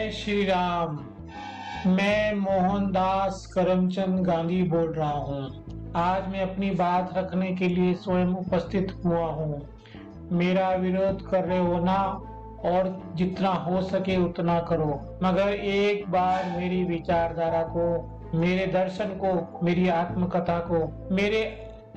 जय श्री राम। मैं मोहनदास करमचंद गांधी बोल रहा हूँ। आज मैं अपनी बात रखने के लिए स्वयं उपस्थित हुआ हूँ। मेरा विरोध कर रहे हो ना, और जितना हो सके उतना करो, मगर एक बार मेरी विचारधारा को, मेरे दर्शन को, मेरी आत्मकथा को, मेरे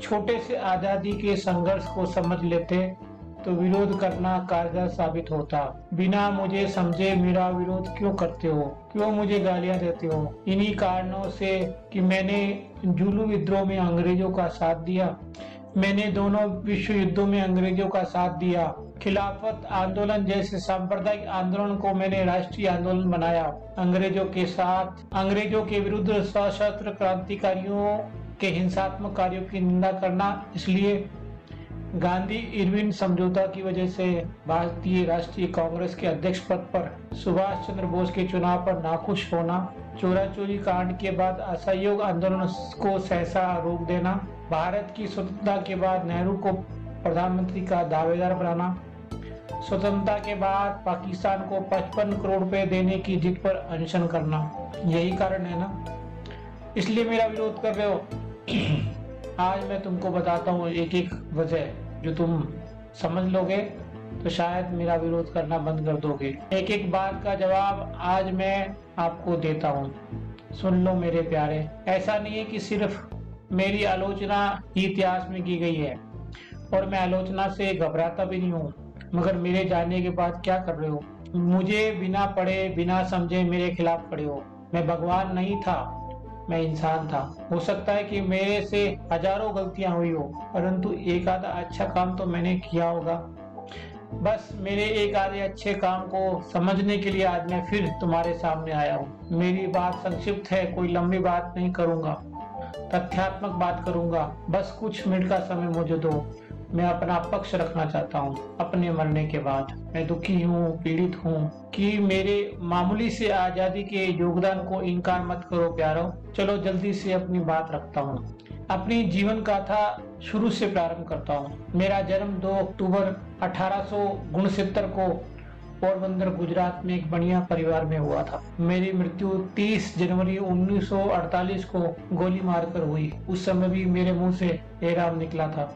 छोटे से आजादी के संघर्ष को समझ लेते तो विरोध करना कारगर साबित होता। बिना मुझे समझे मेरा विरोध क्यों करते हो, क्यों मुझे गालियां देते हो? इन्हीं कारणों से कि मैंने जुलू विद्रोह में अंग्रेजों का साथ दिया, मैंने दोनों विश्व युद्धों में अंग्रेजों का साथ दिया, खिलाफत आंदोलन जैसे सांप्रदायिक आंदोलन को मैंने राष्ट्रीय आंदोलन बनाया, अंग्रेजों के साथ, अंग्रेजों के विरुद्ध सशस्त्र क्रांतिकारियों के हिंसात्मक कार्यों की निंदा करना। इसलिए गांधी इरविन समझौता की वजह से भारतीय राष्ट्रीय कांग्रेस के अध्यक्ष पद पर सुभाष चंद्र बोस के चुनाव पर नाखुश होना, चोरा चोरी कांड के बाद असहयोग आंदोलन को सहसा रोक देना, भारत की स्वतंत्रता के बाद नेहरू को प्रधानमंत्री का दावेदार बनाना, स्वतंत्रता के बाद पाकिस्तान को 55 करोड़ रुपए देने की जिद पर अनशन करना, यही कारण है ना, इसलिए मेरा विरोध कर रहे हो। आज मैं तुमको बताता हूँ एक एक वजह, जो तुम समझ लोगे तो शायद मेरा विरोध करना बंद कर दोगे। एक एक बात का जवाब आज मैं आपको देता हूँ, सुन लो मेरे प्यारे। ऐसा नहीं है कि सिर्फ मेरी आलोचना ही इतिहास में की गई है, और मैं आलोचना से घबराता भी नहीं हूँ, मगर मेरे जानने के बाद क्या कर रहे हो? मुझे बिना पढ़े बिना समझे मेरे खिलाफ खड़े हो। मैं भगवान नहीं था, मैं इंसान था। हो सकता है कि मेरे से हजारों गलतियां हुई हो, परंतु एक आधा अच्छा काम तो मैंने किया होगा। बस मेरे एक आधे अच्छे काम को समझने के लिए आज मैं फिर तुम्हारे सामने आया हूँ। मेरी बात संक्षिप्त है, कोई लंबी बात नहीं करूंगा, तथ्यात्मक बात करूंगा। बस कुछ मिनट का समय मुझे दो, मैं अपना पक्ष रखना चाहता हूँ। अपने मरने के बाद मैं दुखी हूँ, पीड़ित हूँ कि मेरे मामूली से आजादी के योगदान को इनकार मत करो प्यारो। चलो जल्दी से अपनी बात रखता हूँ, अपनी जीवन गाथा शुरू से प्रारंभ करता हूँ। मेरा जन्म 2 अक्टूबर 1869 को पोरबंदर गुजरात में एक बढ़िया परिवार में हुआ था। मेरी मृत्यु 30 जनवरी 1948 को गोली मारकर हुई। उस समय भी मेरे मुंह से एराम निकला था।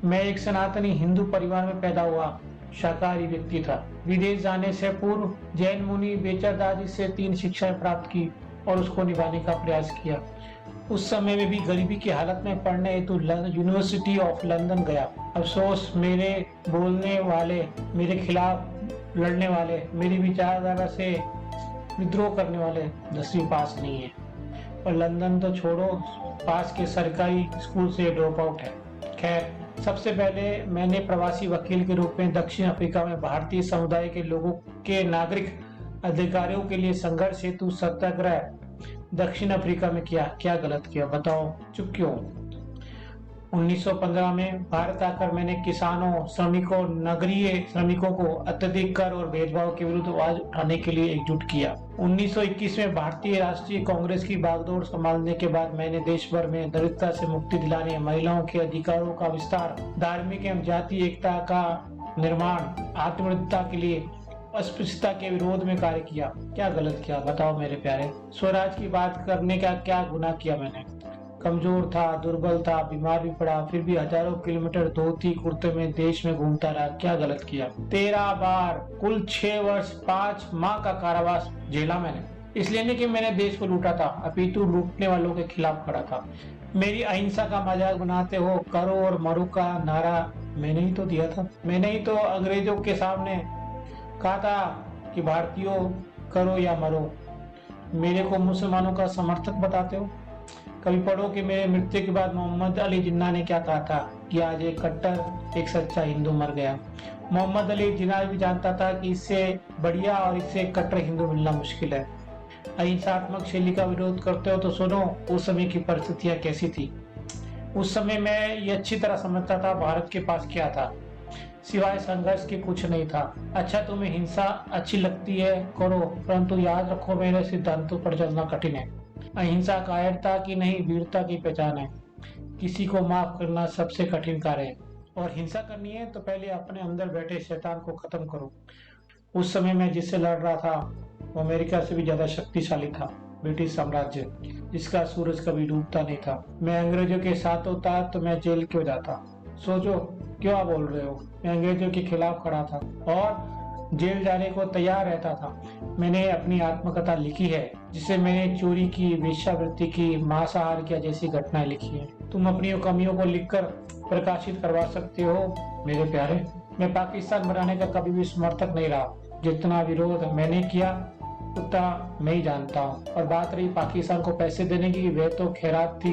मैं एक सनातनी हिंदू परिवार में पैदा हुआ, शाकाहारी व्यक्ति था। विदेश जाने से पूर्व जैन मुनि बेचरदाजी से 3 शिक्षाएं प्राप्त की और उसको निभाने का प्रयास किया। उस समय में भी गरीबी की हालत में पढ़ने हेतु यूनिवर्सिटी ऑफ लंदन गया। अफसोस मेरे बोलने वाले, मेरे खिलाफ लड़ने वाले, मेरी विचारधारा से विद्रोह करने वाले 10वीं पास नहीं है, और लंदन तो छोड़ो, पास के सरकारी स्कूल से ड्रॉप आउट है। खैर, सबसे पहले मैंने प्रवासी वकील के रूप में दक्षिण अफ्रीका में भारतीय समुदाय के लोगों के नागरिक अधिकारों के लिए संघर्ष हेतु सत्याग्रह दक्षिण अफ्रीका में किया। क्या गलत किया बताओ, चुप क्यों? 1915 में भारत आकर मैंने किसानों, श्रमिकों, नगरीय श्रमिकों को अत्यधिक कर और भेदभाव के विरुद्ध आवाज उठाने के लिए एकजुट किया। 1921 में भारतीय राष्ट्रीय कांग्रेस की बागडोर संभालने के बाद मैंने देश भर में दरिद्रता से मुक्ति दिलाने, महिलाओं के अधिकारों का विस्तार, धार्मिक एवं जातीय एकता का निर्माण, आत्मनिर्भरता के लिए, अस्पृश्यता के विरोध में कार्य किया। क्या गलत किया बताओ मेरे प्यारे? स्वराज की बात करने का क्या गुनाह किया मैंने? कमजोर था, दुर्बल था, बीमार भी पड़ा, फिर भी हजारों किलोमीटर धोती कुर्ते में देश में घूमता रहा। क्या गलत किया? 13 बार, कुल 6 वर्ष 5 माह का कारावास झेला मैंने। इसलिए नहीं कि मैंने देश को लूटा था, अपितु लूटने वालों के खिलाफ खड़ा था। मेरी अहिंसा का मजाक बनाते हो, करो और मरो का नारा मैंने ही तो दिया था। मैंने ही तो अंग्रेजों के सामने कहा था कि भारतीयों करो या मरो। मेरे को मुसलमानों का समर्थक बताते हो। कभी पढ़ो कि मेरे मृत्यु के बाद मोहम्मद अली जिन्ना ने क्या कहा था कि आज एक कट्टर, एक सच्चा हिंदू मर गया। मोहम्मद अली जिन्ना भी जानता था कि इससे बढ़िया और इससे कट्टर हिंदू मिलना मुश्किल है। अहिंसात्मक शैली का विरोध करते हो तो सुनो उस समय की परिस्थितियां कैसी थी। उस समय मैं ये अच्छी तरह समझता था भारत के पास क्या था, सिवाय संघर्ष के कुछ नहीं था। अच्छा, तुम्हें हिंसा अच्छी लगती है, करो, परंतु याद रखो मेरे सिद्धांतों पर चलना कठिन है। अहिंसा कायरता की नहीं, वीरता की पहचान है। किसी को माफ करना सबसे कठिन कार्य है, और हिंसा करनी है तो पहले अपने अंदर बैठे शैतान को खत्म करो। उस समय मैं जिससे लड़ रहा था वो अमेरिका से भी ज्यादा शक्तिशाली था। ब्रिटिश साम्राज्य जिसका सूरज कभी डूबता नहीं था। मैं अंग्रेजों के साथ होता तो मैं जेल क्यों जाता। सोचो क्यों आप बोल रहे हो, मैं अंग्रेजों के खिलाफ खड़ा था और जेल जाने को तैयार रहता था। मैंने अपनी आत्मकथा लिखी है जिसे मैंने चोरी की, वेश्यावृत्ति की, मांसाहार किया जैसी घटनाएं लिखी है। तुम अपनी कमियों को लिखकर प्रकाशित करवा सकते हो मेरे प्यारे। मैं पाकिस्तान बनाने का कभी भी समर्थक नहीं रहा। जितना विरोध मैंने किया उतना मैं ही जानता हूँ। और बात रही पाकिस्तान को पैसे देने की, वह तो खैरात थी,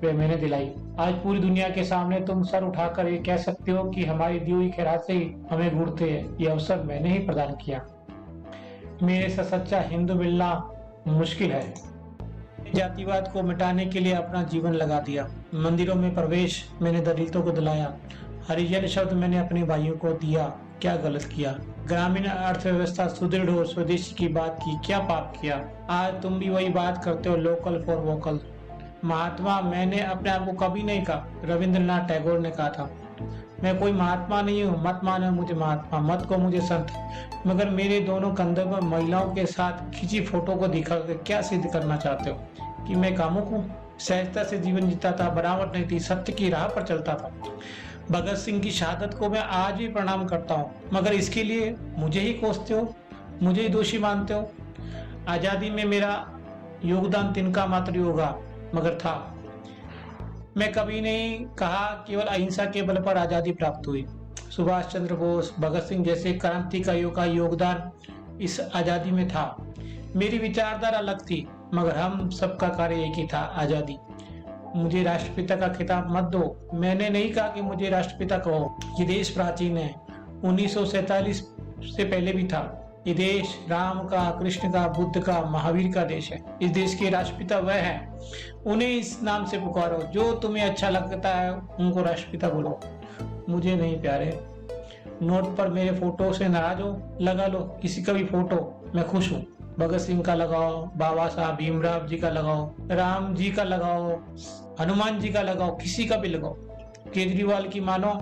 वे मैंने दिलाई। आज पूरी दुनिया के सामने तुम सर उठाकर ये कह सकते हो कि हमारी दी हुई खैरात से ही हमें घूरते हैं। ये अवसर मैंने ही प्रदान किया। मेरे से सच्चा हिंदू मिलना मुश्किल है। जातिवाद को मिटाने के लिए अपना जीवन लगा दिया। मंदिरों में प्रवेश मैंने दलितों को दिलाया। हरिजन शब्द मैंने अपने भाइयों को दिया। क्या गलत किया। ग्रामीण अर्थव्यवस्था सुदृढ़ हो, स्वदेशी की बात की, क्या पाप किया। आज तुम भी वही बात करते हो, लोकल फॉर वोकल। महात्मा मैंने अपने आप को कभी नहीं कहा। रविंद्रनाथ टैगोर ने कहा था, मैं कोई महात्मा नहीं हूँ, मत मानो मुझे महात्मा, मत को मुझे संत। मगर मेरे दोनों कंधों पर महिलाओं के साथ खींची फोटो को दिखाकर क्या सिद्ध करना चाहते हो कि मैं कामुक हूँ। सहजता से जीवन जीता था, बनावट नहीं थी, सत्य की राह पर चलता था। भगत सिंह की शहादत को मैं आज भी प्रणाम करता हूँ, मगर इसके लिए मुझे ही कोसते हो, मुझे ही दोषी मानते हो। आजादी में मेरा योगदान तिनका मात्र होगा, मगर था। मैं कभी नहीं कहा केवल अहिंसा के बल पर आजादी प्राप्त हुई। सुभाष चंद्र बोस, भगत सिंह जैसे क्रांतिकारियों का योगदान इस आजादी में था। मेरी विचारधारा अलग थी, मगर हम सबका कार्य एक ही था, आजादी। मुझे राष्ट्रपिता का खिताब मत दो। मैंने नहीं कहा कि मुझे राष्ट्रपिता कहो। ये देश प्राचीन है, 1947 से पहले भी था। ये देश राम का, कृष्ण का, बुद्ध का, महावीर का देश है। इस देश के राष्ट्रपिता वह है, उन्हें इस नाम से पुकारो। जो तुम्हें अच्छा लगता है उनको राष्ट्रपिता बोलो, मुझे नहीं प्यारे। नोट पर मेरे फोटो से नाराज हो, लगा लो किसी का भी फोटो, मैं खुश हूँ। भगत सिंह का लगाओ, बाबा साहब भीमराव जी का लगाओ, राम जी का लगाओ, हनुमान जी का लगाओ, किसी का भी लगाओ। केजरीवाल की मानो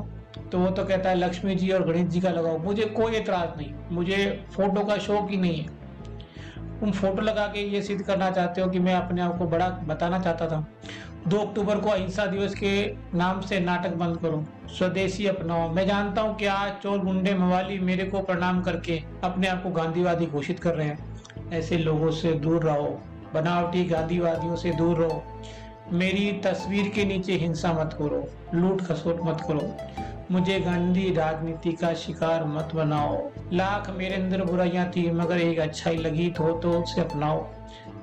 तो वो तो कहता है लक्ष्मी जी और गणेश जी का लगाओ, मुझे कोई एतराज नहीं। मुझे फोटो का शौक ही नहीं है। तुम फोटो लगा के ये सिद्ध करना चाहते हो कि मैं अपने आप को बड़ा बताना चाहता था। 2 अक्टूबर को अहिंसा दिवस के नाम से नाटक बंद करो, स्वदेशी अपनाओ। मैं जानता हूँ कि आज चोर, गुंडे, मवाली मेरे को प्रणाम करके अपने आप को गांधीवादी घोषित कर रहे हैं। ऐसे लोगों से दूर रहो, बनावटी गांधीवादियों से दूर रहो। मेरी तस्वीर के नीचे हिंसा मत करो, लूट खसोट मत करो। मुझे गांधी राजनीति का शिकार मत बनाओ। लाख मेरे अंदर बुराइयां थी, मगर एक अच्छाई लगी तो उसे अपनाओ।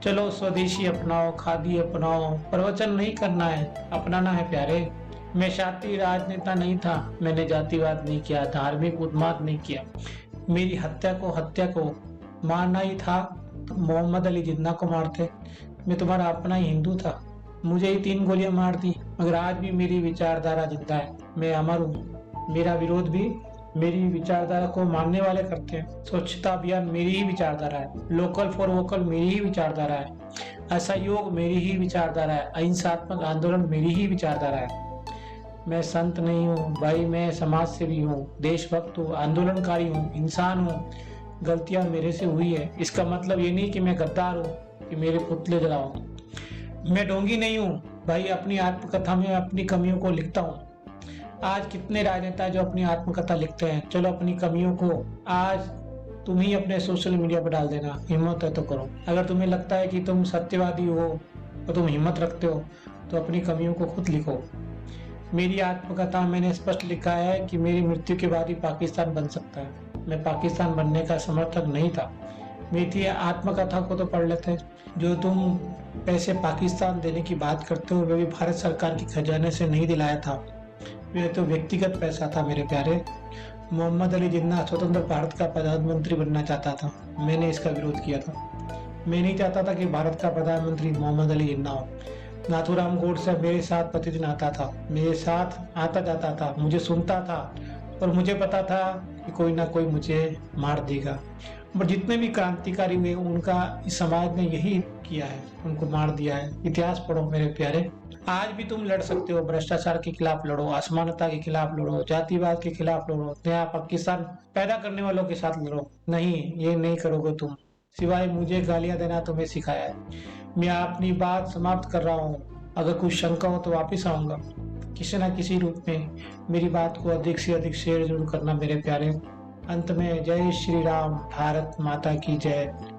चलो स्वदेशी अपनाओ, खादी अपनाओ। प्रवचन नहीं करना है, अपनाना है प्यारे। मैं शातिर राजनेता नहीं था। मैंने जातिवाद नहीं किया, धार्मिक उन्माद नहीं किया। मेरी हत्या को मारना ही था तो मोहम्मद अली जिन्ना को मारते। मैं तुम्हारा अपना ही हिंदू था, मुझे ही 3 गोलियां मार दी, मगर आज भी मेरी विचारधारा जिंदा है। मैं अमर हूँ। मेरा विरोध भी मेरी विचारधारा को मानने वाले करते हैं। स्वच्छता अभियान मेरी ही विचारधारा है। लोकल फॉर वोकल मेरी ही विचारधारा है। असहयोग मेरी ही विचारधारा है। अहिंसात्मक आंदोलन मेरी ही विचारधारा है। मैं संत नहीं हूँ भाई, मैं समाज सेवी हूँ, देशभक्त हूँ, आंदोलनकारी हूँ, इंसान हूँ। गलतियां मेरे से हुई है, इसका मतलब ये नहीं कि मैं गद्दार हूँ कि मेरे पुतले जलाओ। मैं ढोंगी नहीं हूँ भाई, अपनी आत्मकथा में अपनी कमियों को लिखता हूँ। आज कितने राजनेता जो अपनी आत्मकथा लिखते हैं। चलो अपनी कमियों को आज तुम ही अपने सोशल मीडिया पर डाल देना, हिम्मत है तो करो। अगर तुम्हें लगता है कि तुम सत्यवादी हो और तुम हिम्मत रखते हो तो अपनी कमियों को खुद लिखो। मेरी आत्मकथा मैंने स्पष्ट लिखा है कि मेरी मृत्यु के बाद ही पाकिस्तान बन सकता है। मैं पाकिस्तान बनने का समर्थक नहीं था। मेरी आत्मकथा को तो पढ़ लेते। जो तुम पैसे पाकिस्तान देने की बात करते हो, वे भी भारत सरकार के खजाने से नहीं दिलाया था, वे तो व्यक्तिगत पैसा था मेरे प्यारे। मोहम्मद अली जिन्ना स्वतंत्र भारत का प्रधानमंत्री बनना चाहता था, मैंने इसका विरोध किया था। मैं नहीं चाहता था कि भारत का प्रधानमंत्री मोहम्मद अली जिन्ना हो। नाथूराम गोडसे मेरे साथ प्रतिदिन आता था, मेरे साथ आता जाता था, मुझे सुनता था और मुझे पता था कि कोई ना कोई मुझे मार देगा। पर जितने भी क्रांतिकारी हुए उनका इस समाज ने यही किया है, उनको मार दिया है। इतिहास पढ़ो मेरे प्यारे। आज भी तुम लड़ सकते हो, भ्रष्टाचार के खिलाफ लड़ो, असमानता के खिलाफ लड़ो, जातिवाद के खिलाफ लड़ो, नया पाकिस्तान पैदा करने वालों के साथ लड़ो। नहीं, ये नहीं करोगे तुम। सिवाय मुझे गालियां देना तुम्हें सिखाया है। मैं अपनी बात समाप्त कर रहा हूँ। अगर कुछ शंका हो तो वापिस आऊंगा किसी न किसी रूप में। मेरी बात को अधिक से अधिक शेयर जरूर करना मेरे प्यारे। अंत में जय श्री राम, भारत माता की जय।